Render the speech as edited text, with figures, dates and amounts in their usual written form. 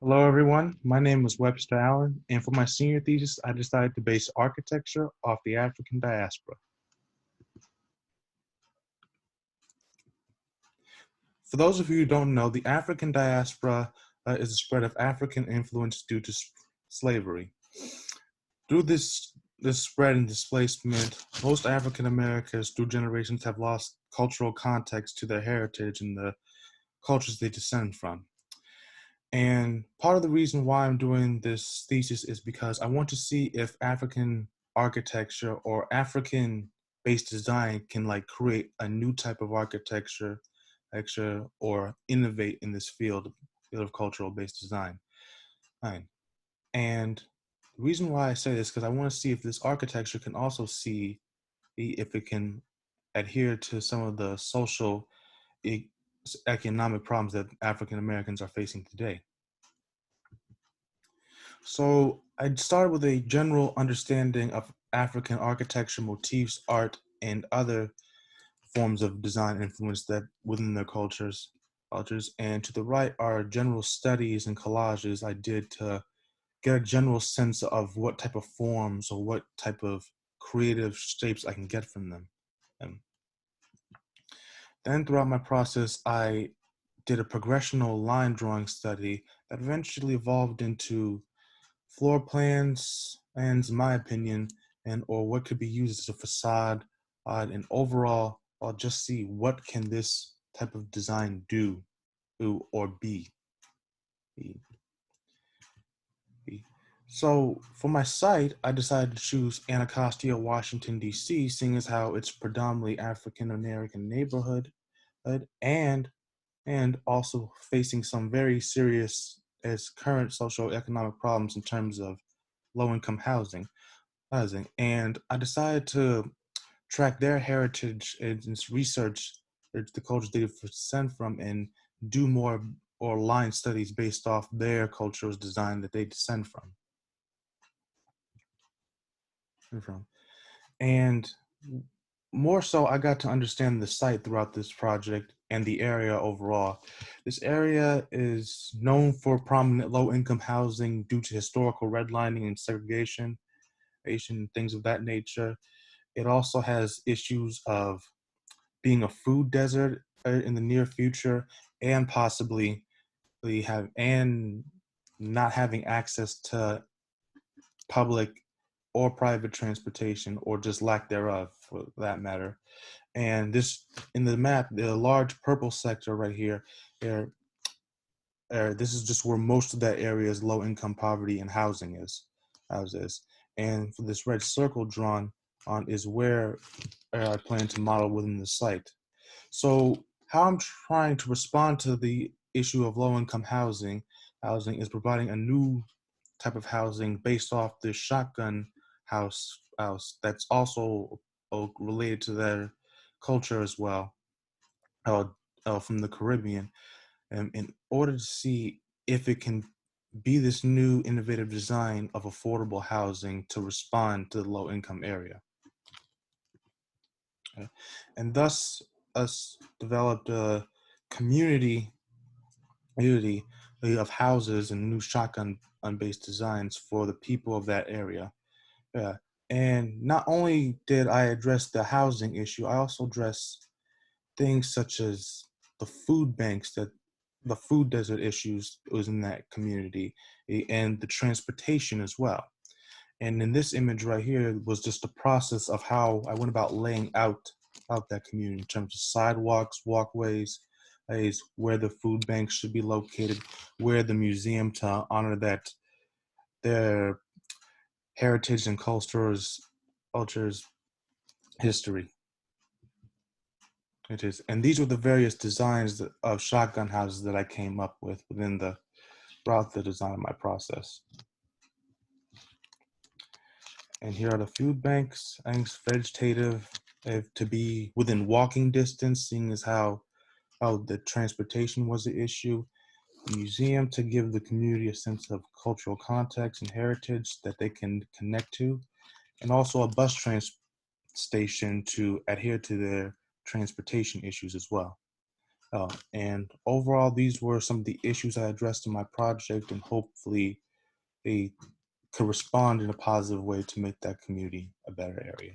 Hello, everyone. My name is Webster Allen, and for my senior thesis, I decided to base architecture off the African diaspora. For those of you who don't know, the African diaspora is the spread of African influence due to slavery. Through this spread and displacement, most African Americans through generations have lost cultural context to their heritage and the cultures they descend from. And part of the reason why I'm doing this thesis is because I want to see if African architecture or African based design can like create a new type of architecture or innovate in this field of cultural based design. Fine. And the reason why I say this is because I want to see if this architecture can also see if it can adhere to some of the social e- economic problems that African Americans are facing today. So I started with a general understanding of African architecture, motifs, art, and other forms of design influence that within their cultures. And to the right are general studies and collages I did to get a general sense of what type of forms or what type of creative shapes I can get from them. And then throughout my process, I did a progressional line drawing study that eventually evolved into floor plans, and in my opinion, and or what could be used as a facade, and overall, I'll just see what can this type of design do or be. be. So for my site, I decided to choose Anacostia, Washington, D.C., seeing as how it's predominantly African American neighborhood, and and also facing some very serious as current socioeconomic problems in terms of low-income housing. And I decided to track their heritage and research the cultures they descend from and do more or line studies based off their cultural design that they descend from. And more so, I got to understand the site throughout this project and the area overall. This area is known for prominent low-income housing due to historical redlining and segregation, Asian things of that nature. It also has issues of being a food desert in the near future, and possibly not having access to public or private transportation, or just lack thereof for that matter. And this in the map, the large purple sector right here, there, this is just where most of that area's low income poverty and housing houses. And for this red circle drawn on is where I plan to model within the site. So how I'm trying to respond to the issue of low-income housing is providing a new type of housing based off the shotgun house that's also related to their culture as well, uh, from the Caribbean, in order to see if it can be this new innovative design of affordable housing to respond to the low-income area. And thus us developed a community community of houses and new shotgun based designs for the people of that area. Yeah. And not only did I address the housing issue, I also addressed things such as the food banks that the food desert issues was in that community, and the transportation as well. And in this image right here was just the process of how I went about laying out that community in terms of sidewalks, walkways, is where the food banks should be located, where the museum to honor that their heritage and cultures history. It is, and these were the various designs of shotgun houses that I came up with throughout the design of my process. And here are the food banks. Thanks, vegetative, to be within walking distance, seeing as how the transportation was the issue. The museum to give the community a sense of cultural context and heritage that they can connect to, and also a bus station to adhere to their transportation issues as well. And overall, these were some of the issues I addressed in my project, and hopefully they could respond in a positive way to make that community a better area.